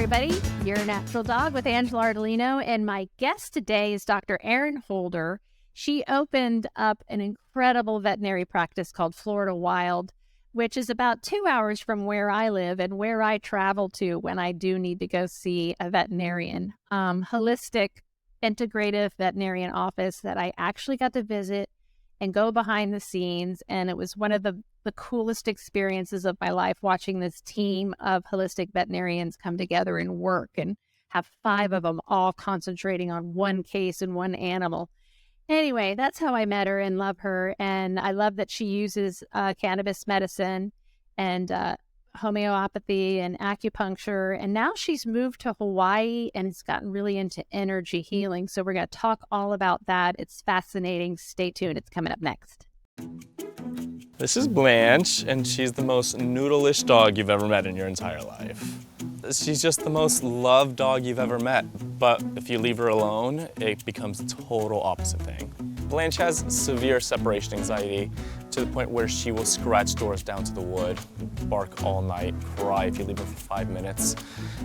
everybody. Your Natural Dog with Angela Ardolino, and my guest today is Dr. Erin Holder. She opened up an incredible veterinary practice called FloridaWild, which is about 2 hours from where I live and where I travel to when I do need to go see a veterinarian. Holistic, integrative veterinarian office that I actually got to visit and go behind the scenes, and it was one of the coolest experiences of my life, watching this team of holistic veterinarians come together and work and have 5 of them all concentrating on one case and one animal. Anyway, that's how I met her and love her. And I love that she uses cannabis medicine and homeopathy and acupuncture. And now she's moved to Hawaii and has gotten really into energy healing. So we're going to talk all about that. It's fascinating. Stay tuned. It's coming up next. This is Blanche, and she's the most noodle-ish dog you've ever met in your entire life. She's just the most loved dog you've ever met, but if you leave her alone, it becomes the total opposite thing. Blanche has severe separation anxiety to the point where she will scratch doors down to the wood, bark all night, cry if you leave her for 5 minutes.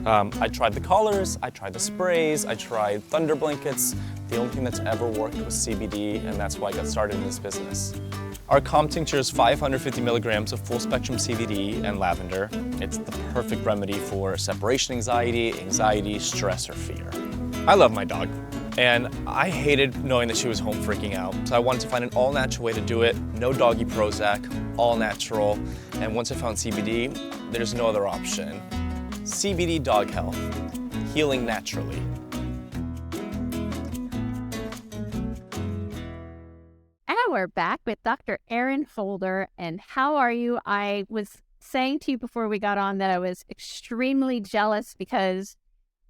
I tried the collars, I tried the sprays, I tried thunder blankets. The only thing that's ever worked was CBD, and that's why I got started in this business. Our calm tincture is 550 milligrams of full spectrum CBD and lavender. It's the perfect remedy for separation anxiety, stress, or fear. I love my dog, and I hated knowing that she was home freaking out. So I wanted to find an all-natural way to do it. No doggy Prozac, all natural. And once I found CBD, there's no other option. CBD Dog Health, healing naturally. We're back with Dr. Erin Holder, and how are you? I was saying to you before we got on that I was extremely jealous because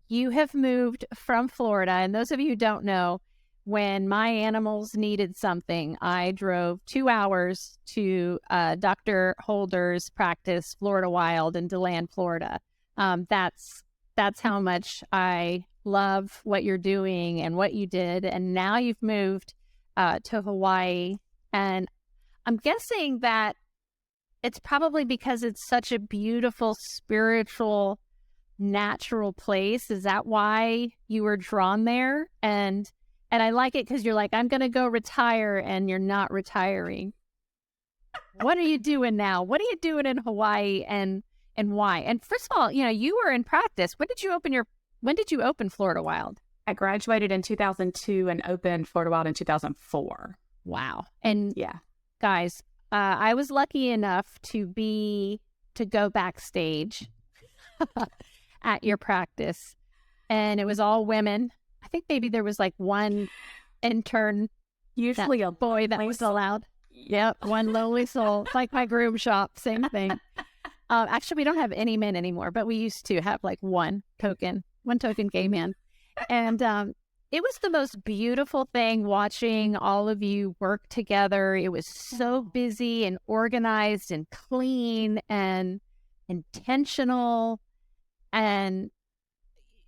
you have moved from Florida, and those of you who don't know, when my animals needed something, I drove 2 hours to Dr. Holder's practice, FloridaWild in DeLand, Florida. That's how much I love what you're doing and what you did, and now you've moved to Hawaii, and I'm guessing that it's probably because it's such a beautiful, spiritual, natural place. Is that why you were drawn there? And I like it because you're like, I'm going to go retire, and you're not retiring. What are you doing now? What are you doing in Hawaii, and why? And first of all, you were in practice. When did you open FloridaWild? I graduated in 2002 and opened FloridaWild in 2004. Wow. And yeah, guys, I was lucky enough to go backstage at your practice, and it was all women. I think maybe there was like one intern, usually a boy that was allowed. Yep, one lonely soul. It's like my groom shop, same thing. Actually, we don't have any men anymore, but we used to have like one token gay man. And it was the most beautiful thing watching all of you work together. It was so busy and organized and clean and intentional. And,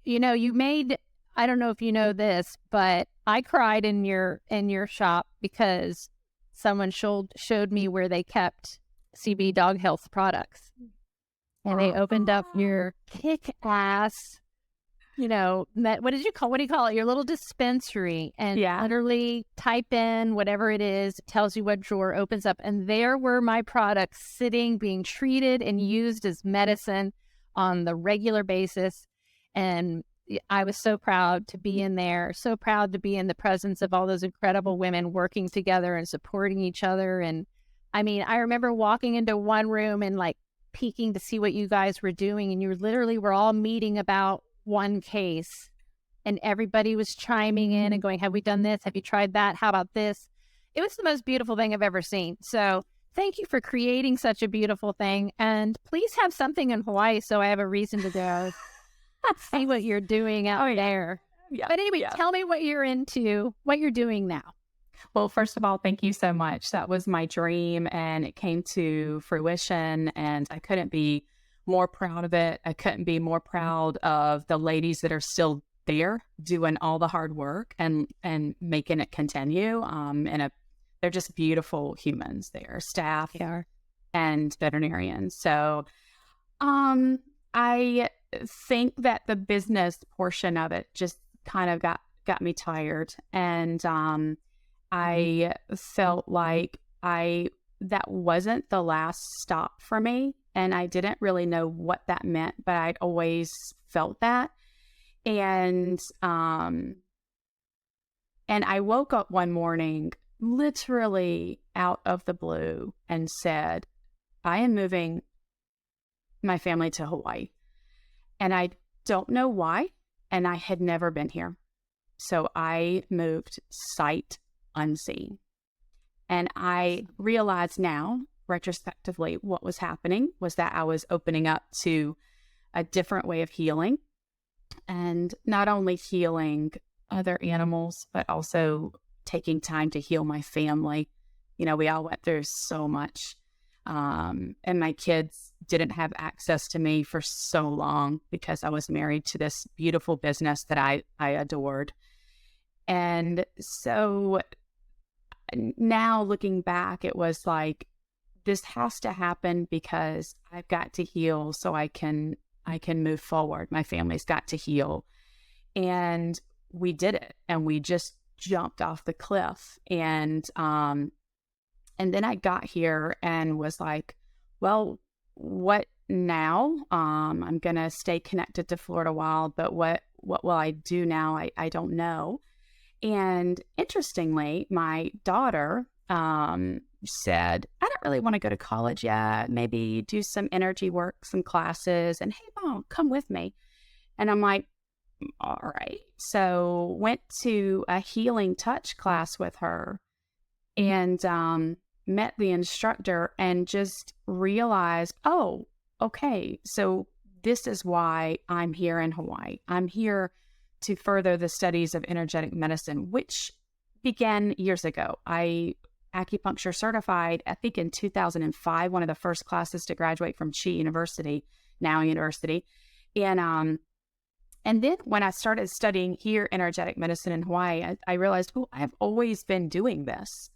you made, I don't know if you know this, but I cried in your shop because someone showed me where they kept CB dog health products. And they opened up your kick-ass, what do you call it? Your little dispensary, and literally type in whatever it is, it tells you what drawer opens up. And there were my products sitting, being treated and used as medicine on the regular basis. And I was so proud to be in there, so proud to be in the presence of all those incredible women working together and supporting each other. And I mean, I remember walking into one room and like peeking to see what you guys were doing. And you literally were all meeting about one case, and everybody was chiming in and going, have we done this? Have you tried that? How about this? It was the most beautiful thing I've ever seen. So thank you for creating such a beautiful thing. And please have something in Hawaii so I have a reason to go see what you're doing out there. Yeah. But anyway, tell me what you're into, what you're doing now. Well, first of all, thank you so much. That was my dream, and it came to fruition, and I couldn't be more proud of it. I couldn't be more proud of the ladies that are still there doing all the hard work and making it continue. They're just beautiful humans there, staff and veterinarians. So I think that the business portion of it just kind of got me tired. And I felt like that wasn't the last stop for me. And I didn't really know what that meant, but I'd always felt that. And I woke up one morning literally out of the blue and said, I am moving my family to Hawaii. And I don't know why. And I had never been here. So I moved sight unseen. And I realize now, retrospectively, what was happening was that I was opening up to a different way of healing. And not only healing other animals, but also taking time to heal my family. You know, we all went through so much. And my kids didn't have access to me for so long because I was married to this beautiful business that I adored. And so now looking back, it was like, this has to happen because I've got to heal so I can move forward. My family's got to heal. And we did it. And we just jumped off the cliff. And then I got here and was like, well, what now? I'm going to stay connected to Florida Wild, but what will I do now? I don't know. And interestingly, my daughter said, I don't really want to go to college yet. Maybe do some energy work, some classes. And hey, Mom, come with me. And I'm like, all right. So went to a healing touch class with her and met the instructor and just realized, oh, okay. So this is why I'm here in Hawaii. I'm here to further the studies of energetic medicine, which began years ago. I acupuncture certified, I think in 2005, one of the first classes to graduate from Chi University, now university. And then when I started studying here energetic medicine in Hawaii, I realized, oh, I've always been doing this.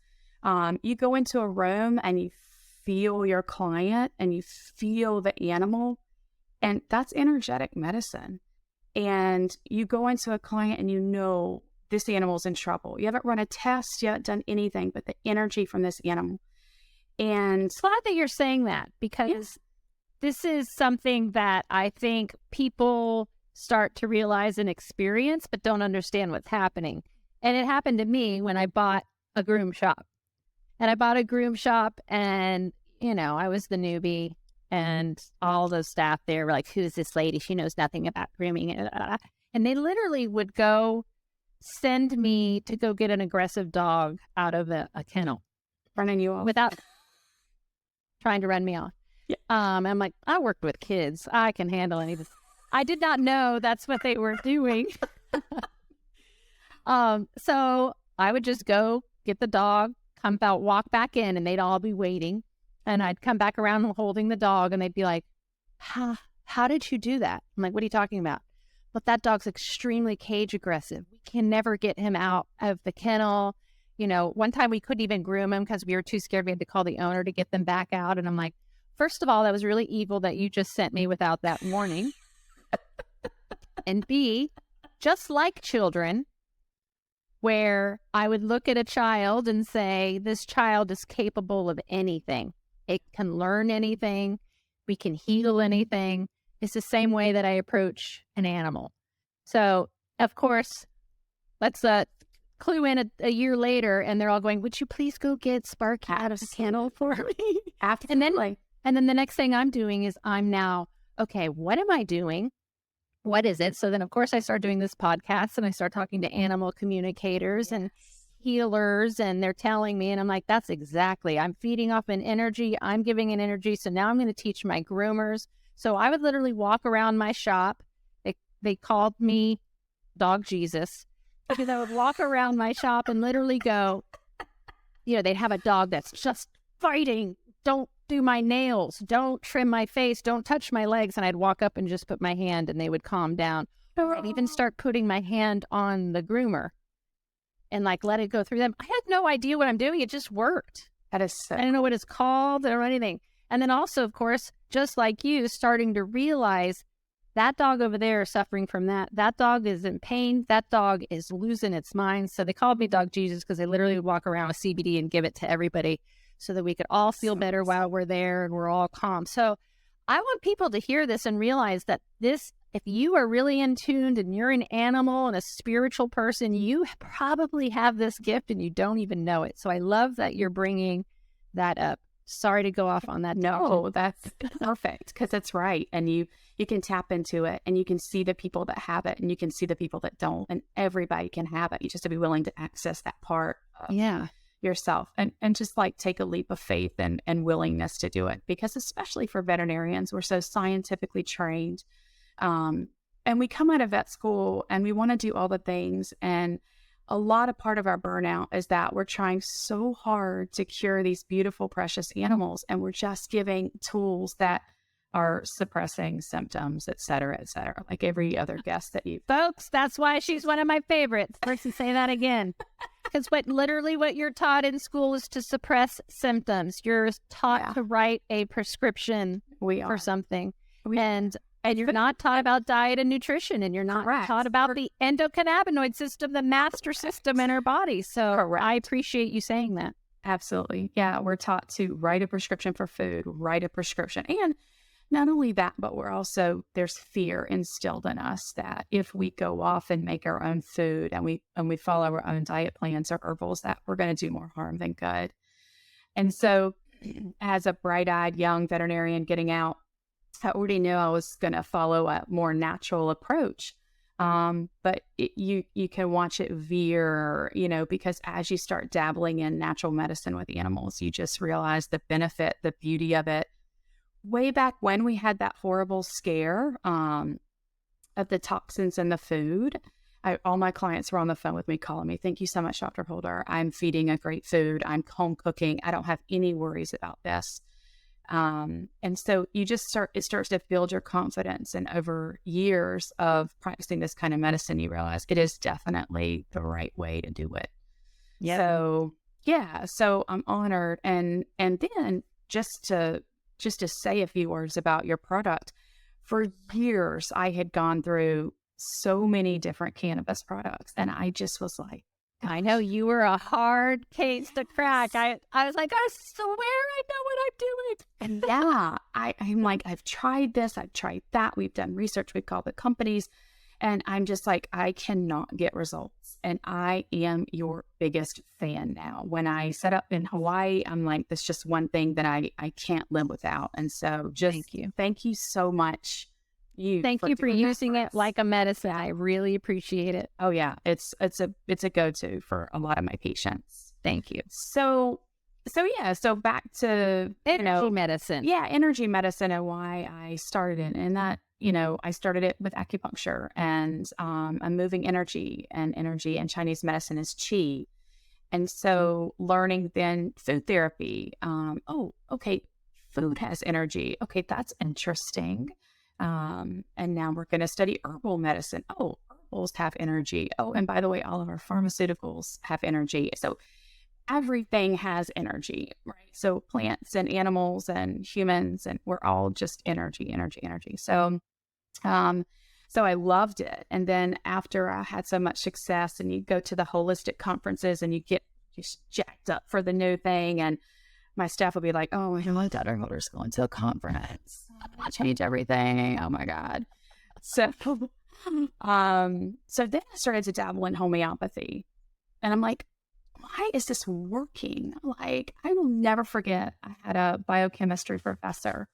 You go into a room and you feel your client and you feel the animal, and that's energetic medicine. And you go into a client and you know this animal's in trouble. You haven't run a test, you haven't done anything, but the energy from this animal. And it's glad that you're saying that, because this is something that I think people start to realize and experience, but don't understand what's happening. And it happened to me when I bought a groom shop. And I bought a groom shop and, you know, I was the newbie. And all the staff there were like, who's this lady? She knows nothing about grooming. And they literally would go send me to go get an aggressive dog out of a kennel. Running you off. Without trying to run me off. Yeah. I'm like, I worked with kids. I can handle anything. I did not know that's what they were doing. So I would just go get the dog, come out, walk back in, and they'd all be waiting. And I'd come back around holding the dog, and they'd be like, how did you do that? I'm like, what are you talking about? But that dog's extremely cage aggressive. We can never get him out of the kennel. You know, one time we couldn't even groom him because we were too scared. We had to call the owner to get them back out. And I'm like, first of all, that was really evil that you just sent me without that warning. And B, just like children, where I would look at a child and say, this child is capable of anything. It can learn anything. We can heal anything. It's the same way that I approach an animal. So, of course, let's clue in a year later, and they're all going, would you please go get Sparky out of the kennel for me? Absolutely. And then the next thing I'm doing is I'm now, okay, what am I doing? What is it? So then, of course, I start doing this podcast, and I start talking to animal communicators and healers, and they're telling me, and I'm like, that's exactly, I'm feeding off an energy, I'm giving an energy, so now I'm going to teach my groomers. So I would literally walk around my shop. They called me Dog Jesus, because I would walk around my shop and literally go, you know, they'd have a dog that's just fighting, don't do my nails, don't trim my face, don't touch my legs, and I'd walk up and just put my hand, and they would calm down. I'd even start putting my hand on the groomer and like let it go through them. I had no idea what I'm doing. It just worked. That is so I don't know what it's called or anything. And then also, of course, just like you, starting to realize that dog over there is suffering from that. That dog is in pain. That dog is losing its mind. So they called me Dog Jesus because they literally would walk around with CBD and give it to everybody so that we could all feel better while we're there and we're all calm. So I want people to hear this and realize that this, if you are really in tuned and you're an animal and a spiritual person, you probably have this gift and you don't even know it. So I love that you're bringing that up. Sorry to go off on that. No, that's perfect because it's right. And you can tap into it and you can see the people that have it and you can see the people that don't, and everybody can have it. You just have to be willing to access that part of yourself and just like take a leap of faith and willingness to do it, because especially for veterinarians, we're so scientifically trained. And we come out of vet school and we want to do all the things. And a lot of part of our burnout is that we're trying so hard to cure these beautiful, precious animals. And we're just giving tools that are suppressing symptoms, et cetera, like every other guest that you've... Folks, that's why she's one of my favorites. First, say that again. Because what you're taught in school is to suppress symptoms. You're taught to write a prescription for something. And you're not taught about diet and nutrition, and you're not taught about the endocannabinoid system, the master system in our body. So I appreciate you saying that. Absolutely. Yeah, we're taught to write a prescription for food, write a prescription. And not only that, but there's fear instilled in us that if we go off and make our own food and we follow our own diet plans or herbals, that we're going to do more harm than good. And so as a bright-eyed young veterinarian getting out, I already knew I was going to follow a more natural approach. But you can watch it veer, because as you start dabbling in natural medicine with animals, you just realize the benefit, the beauty of it. Way back when we had that horrible scare of the toxins in the food, all my clients were on the phone with me calling me, "Thank you so much, Dr. Holder. I'm feeding a great food. I'm home cooking. I don't have any worries about this." And so it starts to build your confidence. And over years of practicing this kind of medicine, you realize it is definitely the right way to do it. So I'm honored. And then just to say a few words about your product, for years, I had gone through so many different cannabis products. And I just was like, I know you were a hard case to crack. I was like, I swear I know what I'm doing. And I'm like, I've tried this, I've tried that. We've done research, we've called the companies. And I'm just like, I cannot get results. And I am your biggest fan now. When I set up in Hawaii, I'm like, there's just one thing that I can't live without. And so thank you so much. Thank you for using it like a medicine. I really appreciate it. Oh yeah, it's a go-to for a lot of my patients. Thank you. So back to energy medicine. Yeah, energy medicine and why I started it, and that I started it with acupuncture and I'm moving energy, and energy in Chinese medicine is qi, and so learning then food therapy. Food has energy. Okay, that's interesting. And now we're going to study herbal medicine. Oh, herbals have energy. Oh, and by the way, all of our pharmaceuticals have energy. So everything has energy, right? So plants and animals and humans, and we're all just energy. So I loved it. And then after I had so much success, and you go to the holistic conferences and you get just jacked up for the new thing, and my staff will be like, "Oh, my Dr. Holder's going to a conference. I change everything. Oh my God." So then I started to dabble in homeopathy, and I'm like, why is this working? Like, I will never forget. I had a biochemistry professor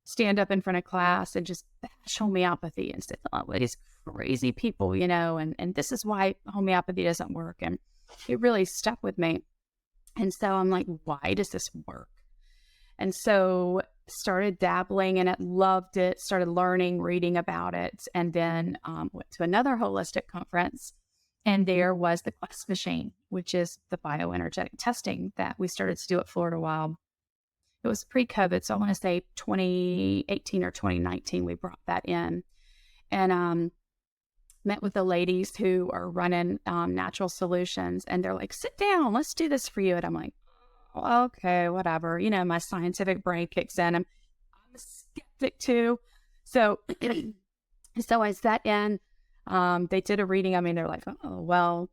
stand up in front of class and just bash homeopathy and say, "Oh, these crazy people, and this is why homeopathy doesn't work." And it really stuck with me. And so I'm like, why does this work? And so started dabbling in it, loved it, started learning, reading about it, and then went to another holistic conference. And there was the Quest machine, which is the bioenergetic testing that we started to do at FloridaWild. It was pre-COVID, so I want to say 2018 or 2019 we brought that in. And met with the ladies who are running Natural Solutions, and they're like, "Sit down, let's do this for you." And I'm like, okay, whatever. My scientific brain kicks in. I'm a skeptic too. So So I sat in, they did a reading. I mean, they're like, oh, well,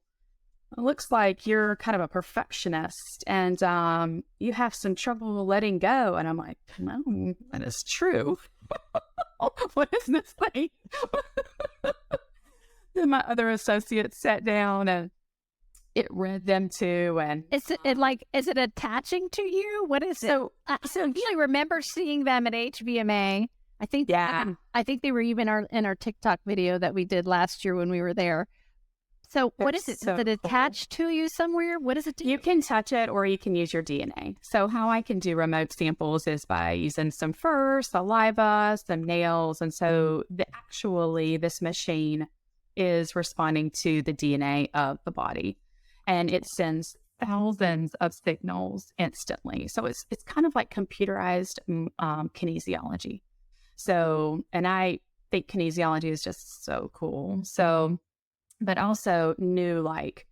it looks like you're kind of a perfectionist and you have some trouble letting go. And I'm like, no, that is true. What is this thing? Then my other associates sat down and it read them too. And is it attaching to you? What is it? So I remember seeing them at HVMA. I think, I think they were even in our TikTok video that we did last year when we were there. So what is it? So is it attached to you somewhere? What does it do? You can touch it or you can use your DNA. So how I can do remote samples is by using some fur, saliva, some nails. And so this machine is responding to the DNA of the body, and it sends thousands of signals instantly. So it's kind of like computerized kinesiology. So, and I think kinesiology is just so cool. So, but also knew like,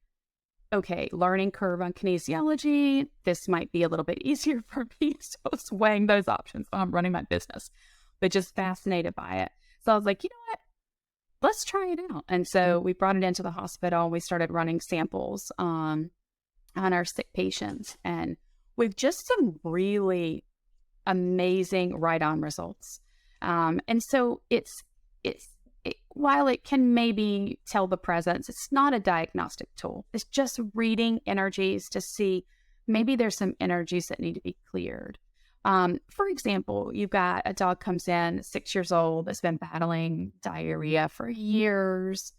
okay, learning curve on kinesiology, this might be a little bit easier for me. So I was weighing those options while I'm running my business, but just fascinated by it. So I was like, you know what? Let's try it out. And so we brought it into the hospital. We started running samples on our sick patients. And with just some really amazing right-on results. And so while it can maybe tell the presence, it's not a diagnostic tool. It's just reading energies to see maybe there's some energies that need to be cleared. For example, you've got a dog comes in, 6 years old, that's been battling diarrhea for years,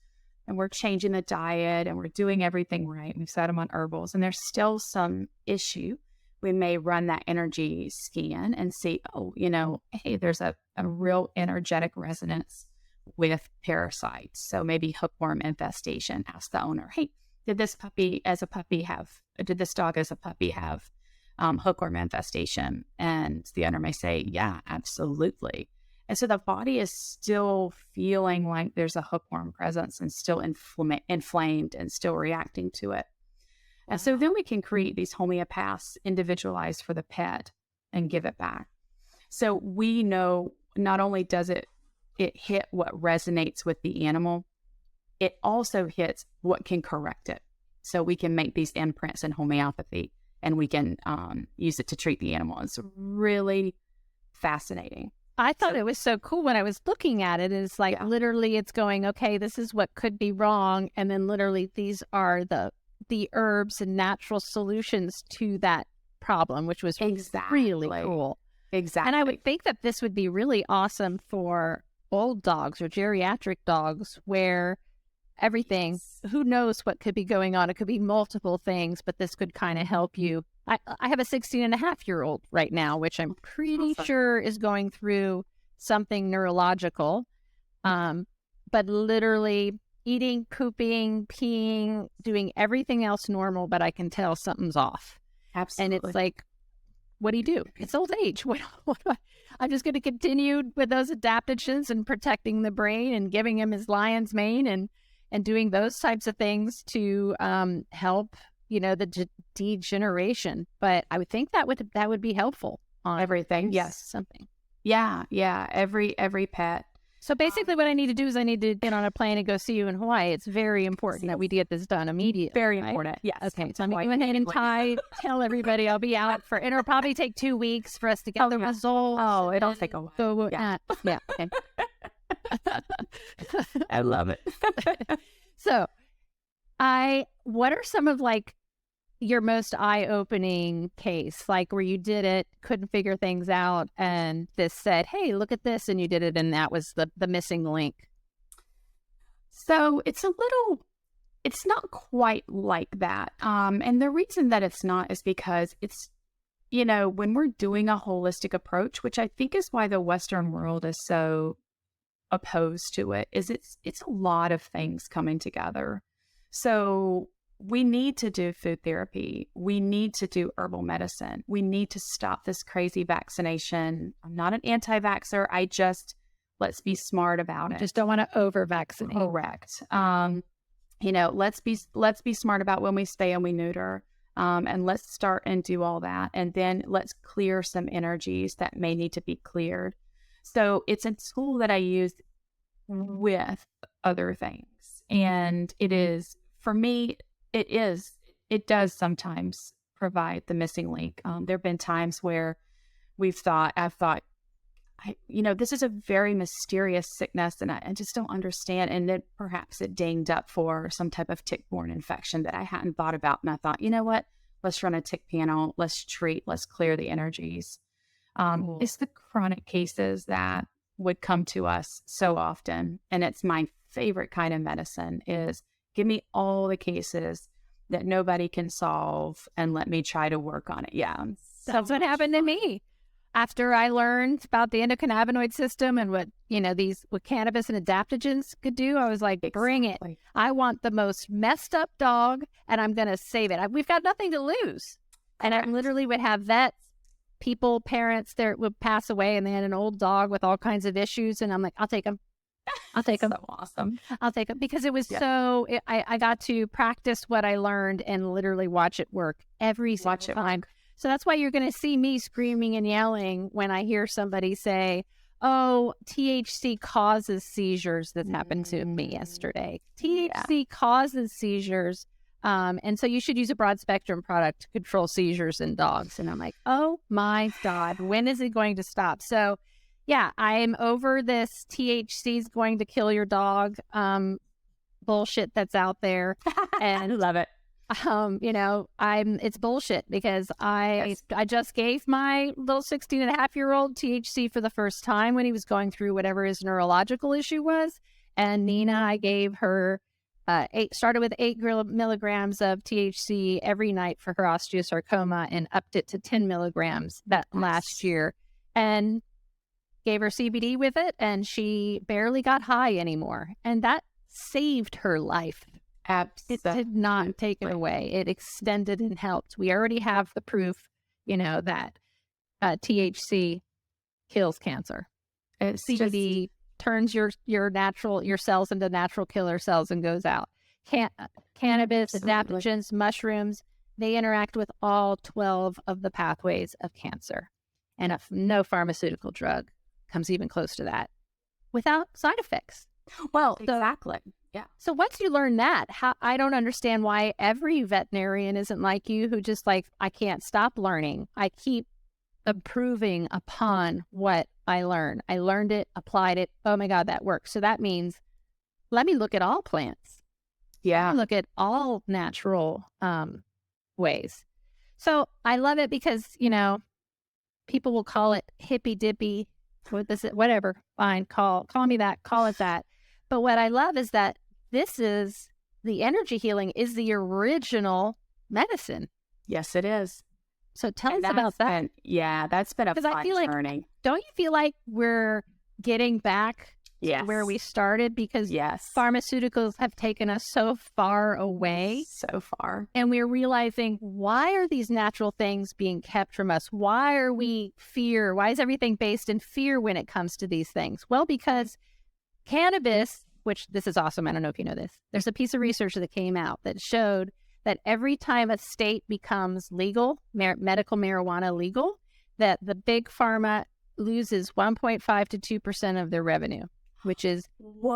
and we're changing the diet and we're doing everything right. We've set them on herbals, and there's still some issue. We may run that energy scan and see, hey, there's a real energetic resonance with parasites. So maybe hookworm infestation. Ask the owner, hey, did this dog as a puppy have hookworm infestation? And the owner may say, yeah, absolutely. And so the body is still feeling like there's a hookworm presence and still inflamed and still reacting to it. And so then we can create these homeopaths individualized for the pet and give it back. So we know not only does it hit what resonates with the animal, it also hits what can correct it. So we can make these imprints in homeopathy and we can use it to treat the animal. It's really fascinating. I thought it was so cool when I was looking at it. It's like literally it's going, okay, this is what could be wrong. And then literally these are the herbs and natural solutions to that problem, which was really cool. Exactly. And I would think that this would be really awesome for old dogs or geriatric dogs where everything, who knows what could be going on. It could be multiple things, but this could kind of help you. I have a 16-and-a-half-year-old right now, which I'm pretty sure is going through something neurological. But literally eating, pooping, peeing, doing everything else normal, but I can tell something's off. Absolutely. And it's like, what do you do? It's old age. I'm just going to continue with those adaptogens and protecting the brain and giving him his lion's mane and doing those types of things to help, the degeneration. But I would think that would be helpful on everything. Yes. Something. Yeah. Every pet. So basically what I need to do is I need to get on a plane and go see you in Hawaii. It's very important that we get this done immediately. Very important. Yes. Okay. So I'm going to go ahead and tell everybody I'll be out it'll probably take 2 weeks for us to get the results. Oh, it'll take a while. So, Okay. I love it. So what are some of your most eye-opening case, where you did it, couldn't figure things out, and this said, hey, look at this, and you did it, and that was the missing link? So it's not quite like that. And the reason that it's not is because it's, when we're doing a holistic approach, which I think is why the Western world is so opposed to it, is it's a lot of things coming together. So we need to do food therapy. We need to do herbal medicine. We need to stop this crazy vaccination. I'm not an anti-vaxxer. Let's be smart about it. Just don't want to over-vaccinate. Correct. Let's be smart about when we spay and we neuter. And let's start and do all that. And then let's clear some energies that may need to be cleared. So it's a tool that I use with other things. And it is, for me, it does sometimes provide the missing link. There have been times where I've thought, this is a very mysterious sickness and I just don't understand. And then perhaps it dinged up for some type of tick-borne infection that I hadn't thought about. And I thought, you know what? Let's run a tick panel. Let's clear the energies. It's the chronic cases that would come to us so often. And it's my favorite kind of medicine is give me all the cases that nobody can solve and let me try to work on it. Yeah. That's what happened to me. After I learned about the endocannabinoid system and what cannabis and adaptogens could do, I was like, bring it. I want the most messed up dog and I'm going to save it. We've got nothing to lose. And I literally would have vets, people, parents that would pass away and they had an old dog with all kinds of issues. And I'm like, I'll take them. I'll take them. So awesome. I'll take them because it was I got to practice what I learned and literally watch it work every single time. So that's why you're going to see me screaming and yelling when I hear somebody say, oh, THC causes seizures. That happened to me yesterday. THC causes seizures. And so you should use a broad spectrum product to control seizures in dogs. And I'm like, oh my God, when is it going to stop? So yeah, I'm over this THC is going to kill your dog bullshit that's out there. And I love it. It's bullshit because I just gave my little 16-and-a-half-year-old THC for the first time when he was going through whatever his neurological issue was. And Nina, I gave her started with 8 milligrams of THC every night for her osteosarcoma and upped it to 10 milligrams last year and gave her CBD with it. And she barely got high anymore. And that saved her life. Absolutely. It did not take it away. It extended and helped. We already have the proof, that THC kills cancer. CBD turns your cells into natural killer cells and goes out. Cannabis, adaptogens, mushrooms, they interact with all 12 of the pathways of cancer. And no pharmaceutical drug comes even close to that without side effects. Well, exactly. Yeah. So once you learn that, I don't understand why every veterinarian isn't like you who just like, I can't stop learning. I keep improving upon what I learn. I learned it, applied it. Oh my God, that works. So that means let me look at all plants. Yeah. Look at all natural ways. So I love it because, people will call it hippy dippy, whatever. Fine. Call me that, call it that. But what I love is that the energy healing is the original medicine. Yes, it is. So tell us about that. That's been a fun journey. Don't you feel like we're getting back to where we started? Because pharmaceuticals have taken us so far away. So far. And we're realizing, why are these natural things being kept from us? Why are we fear? Why is everything based in fear when it comes to these things? Well, because cannabis, which this is awesome. I don't know if you know this. There's a piece of research that came out that showed that every time a state becomes legal, medical marijuana legal, that the big pharma loses 1.5 to 2% of their revenue, which is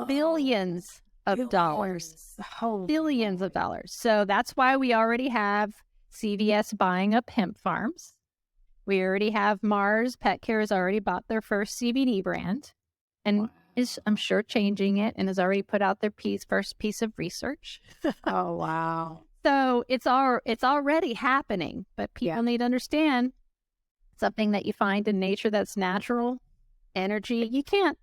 billions of dollars. Billions of dollars. So that's why we already have CVS buying up hemp farms. We already have Mars Pet Care has already bought their first CBD brand. And is, I'm sure, changing it and has already put out their first piece of research. Oh, wow. So it's already happening, but people need to understand something that you find in nature that's natural energy. You can't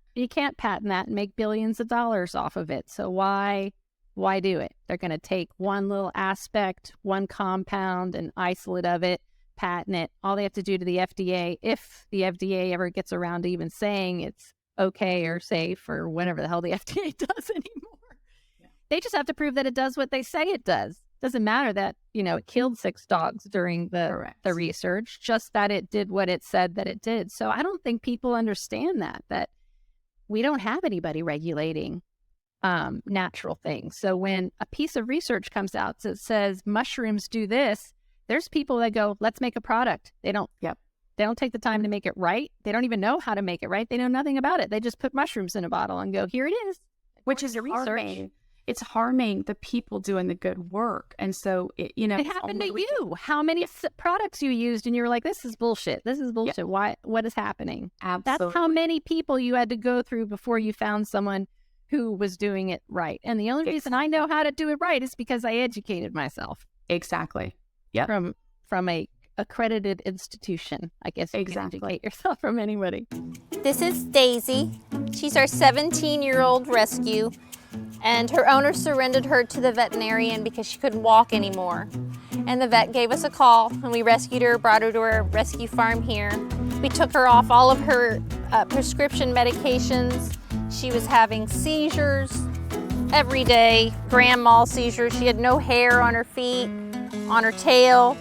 patent that and make billions of dollars off of it. So why do it? They're going to take one little aspect, one compound, and isolate of it, patent it. All they have to do to the FDA, if the FDA ever gets around to even saying it's okay or safe or whatever the hell the FDA does anymore. Yeah. They just have to prove that it does what they say it does. Doesn't matter that, it killed 6 dogs during the research, just that it did what it said that it did. So I don't think people understand that we don't have anybody regulating natural things. So when a piece of research comes out that says mushrooms do this, there's people that go, let's make a product. They don't They don't take the time to make it right. They don't even know how to make it right. They know nothing about it. They just put mushrooms in a bottle and go, here it is. Which is harming. It's harming the people doing the good work. And so, it happened to you. How many products you used and you were like, this is bullshit. This is bullshit. Yep. What is happening? Absolutely. That's how many people you had to go through before you found someone who was doing it right. And the only reason I know how to do it right is because I educated myself. Exactly. Yep. From a accredited institution. I guess you can educate yourself from anybody. This is Daisy. She's our 17-year-old rescue, and her owner surrendered her to the veterinarian because she couldn't walk anymore. And the vet gave us a call, and we rescued her, brought her to our rescue farm here. We took her off all of her prescription medications. She was having seizures every day, grand mal seizures. She had no hair on her feet, on her tail.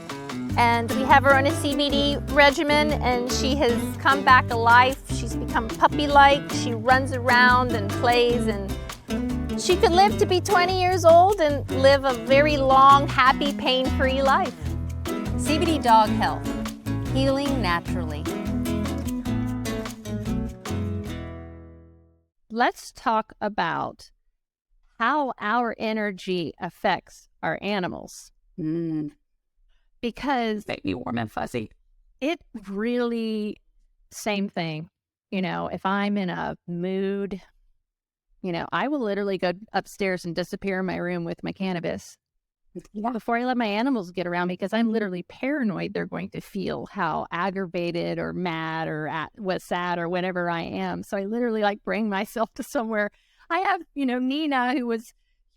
And we have her on a CBD regimen, and she has come back alive. She's become puppy-like. She runs around and plays, and she could live to be 20 years old and live a very long, happy, pain-free life. CBD Dog Health, healing naturally. Let's talk about how our energy affects our animals. Because make me warm and fuzzy. It really, same thing. If I'm in a mood, I will literally go upstairs and disappear in my room with my cannabis before I let my animals get around me, because I'm literally paranoid they're going to feel how aggravated or mad or sad or whatever I am. So I literally bring myself to somewhere. I have, Nina, who was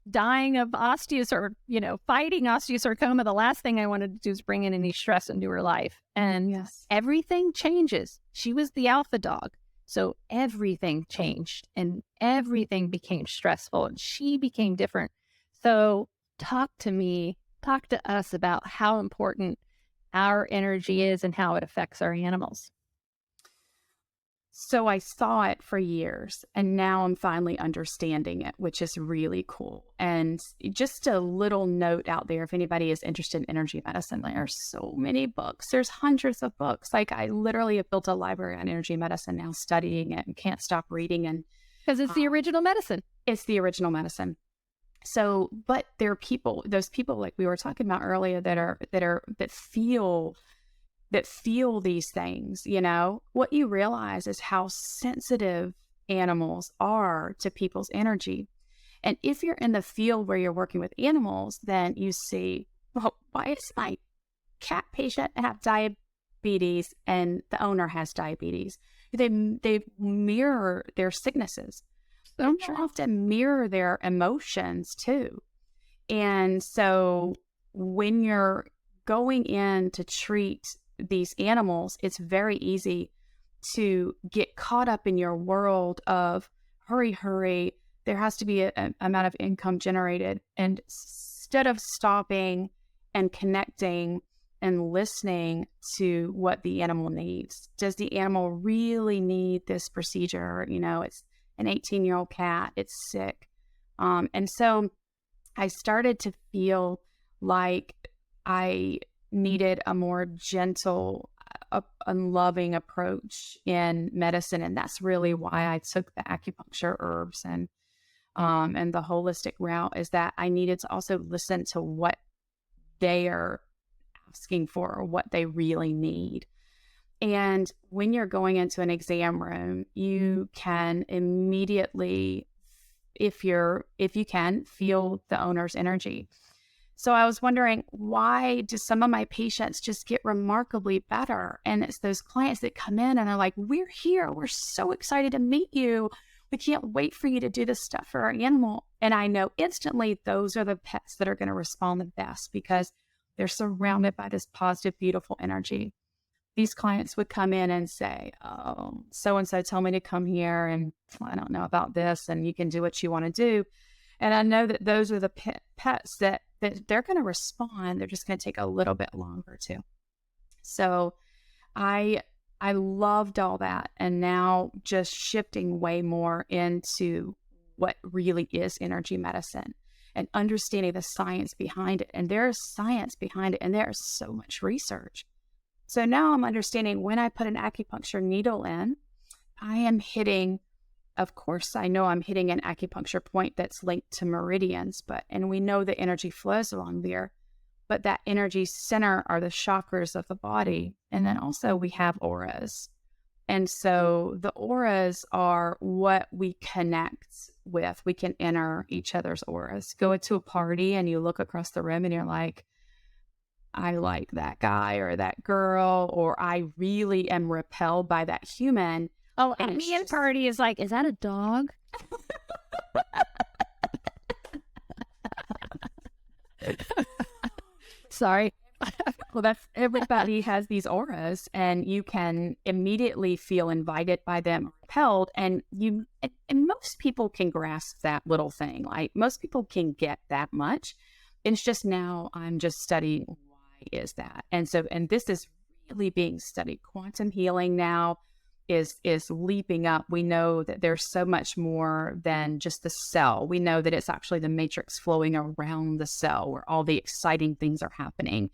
dying of fighting osteosarcoma. The last thing I wanted to do is bring in any stress into her life. And everything changes. She was the alpha dog. So everything changed and everything became stressful and she became different. So talk to us about how important our energy is and how it affects our animals. So I saw it for years, and now I'm finally understanding it, which is really cool. And just a little note out there, if anybody is interested in energy medicine, there are so many books. There's hundreds of books. I literally have built a library on energy medicine now, studying it and can't stop reading. And because it's the original medicine. It's the original medicine. So, but there are those people like we were talking about earlier that feel these things. What you realize is how sensitive animals are to people's energy. And if you're in the field where you're working with animals, then you see, well, why does my cat patient have diabetes and the owner has diabetes? They mirror their sicknesses. They often mirror their emotions too. And so when you're going in to treat these animals, it's very easy to get caught up in your world of hurry. There has to be an amount of income generated. And instead of stopping and connecting and listening to what the animal needs, does the animal really need this procedure? It's an 18-year-old cat, it's sick. And so I started to feel like I needed a more gentle and loving approach in medicine. And that's really why I took the acupuncture herbs and the holistic route, is that I needed to also listen to what they are asking for or what they really need. And when you're going into an exam room, you can immediately, if you can, feel the owner's energy. So I was wondering, why do some of my patients just get remarkably better? And it's those clients that come in and are like, we're here. We're so excited to meet you. We can't wait for you to do this stuff for our animal. And I know instantly those are the pets that are going to respond the best because they're surrounded by this positive, beautiful energy. These clients would come in and say, oh, so-and-so told me to come here and I don't know about this, and you can do what you want to do. And I know that those are the pets that they're going to respond. They're just going to take a little bit longer too. So I loved all that. And now just shifting way more into what really is energy medicine and understanding the science behind it. And there's science behind it. And there's so much research. So now I'm understanding when I put an acupuncture needle in, I am hitting, of course, I know I'm hitting an acupuncture point that's linked to meridians, and we know the energy flows along there, but that energy center are the chakras of the body. And then also we have auras. And so the auras are what we connect with. We can enter each other's auras. Go into a party and you look across the room and you're like, I like that guy or that girl, or I really am repelled by that human. Oh, and me and party is like, is that a dog? Sorry. Well, everybody has these auras, and you can immediately feel invited by them or repelled. And most people can grasp that little thing. Like most people can get that much. It's just now I'm just studying why is that. And this is really being studied. Quantum healing now is leaping up. We know that there's so much more than just the cell. We know that it's actually the matrix flowing around the cell where all the exciting things are happening.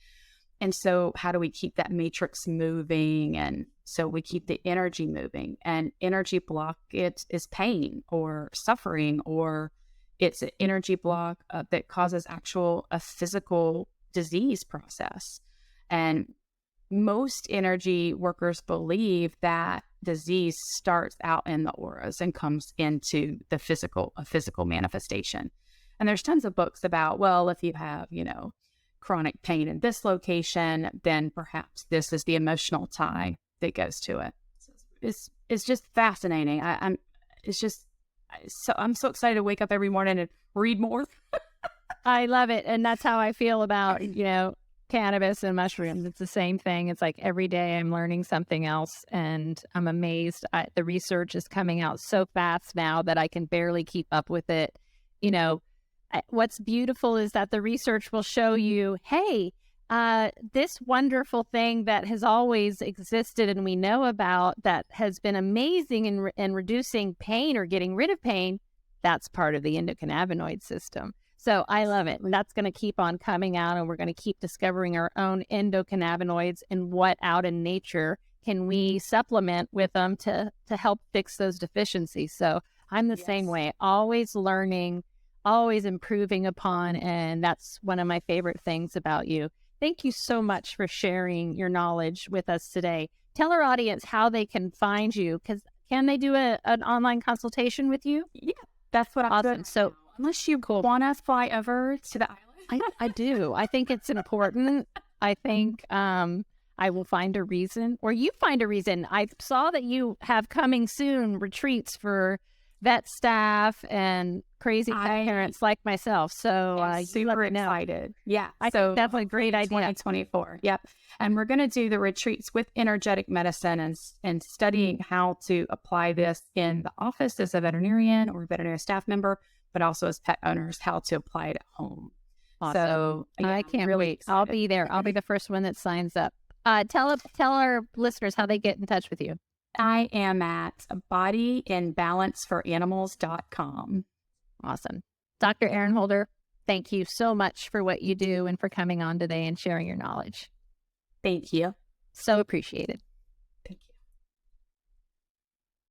And so how do we keep that matrix moving? And so we keep the energy moving. And energy block, it is pain or suffering, or it's an energy block that causes a physical disease process. And most energy workers believe that disease starts out in the auras and comes into a physical manifestation. And there's tons of books about, well, if you have, chronic pain in this location, then perhaps this is the emotional tie that goes to it. It's just fascinating. I'm so excited to wake up every morning and read more. I love it. And that's how I feel about, cannabis and mushrooms. It's the same thing. It's like every day I'm learning something else, and I'm amazed. The research is coming out so fast now that I can barely keep up with it. What's beautiful is that the research will show you, hey, this wonderful thing that has always existed and we know about that has been amazing in reducing pain or getting rid of pain, that's part of the endocannabinoid system. So I love it. And that's going to keep on coming out, and we're going to keep discovering our own endocannabinoids and what out in nature can we supplement with them to help fix those deficiencies. So I'm the same way, always learning, always improving upon. And that's one of my favorite things about you. Thank you so much for sharing your knowledge with us today. Tell our audience how they can find you, because can they do an online consultation with you? Yeah, that's what I'm awesome. doing. So unless you want to fly over to the island. I do. I think it's important. I think I will find a reason, or you find a reason. I saw that you have coming soon retreats for vet staff and crazy pet parents like myself. So super excited. Yeah. I think that's a great idea. 2024. Yep. And we're going to do the retreats with energetic medicine and studying how to apply this in the office as a veterinarian or veterinary staff member, but also as pet owners, how to apply it at home. Awesome. So I can't really wait. excited. I'll be there. I'll be the first one that signs up. Tell our listeners how they get in touch with you. I am at bodyinbalanceforanimals.com. Awesome. Dr. Erin Holder, thank you so much for what you do and for coming on today and sharing your knowledge. Thank you. So appreciated.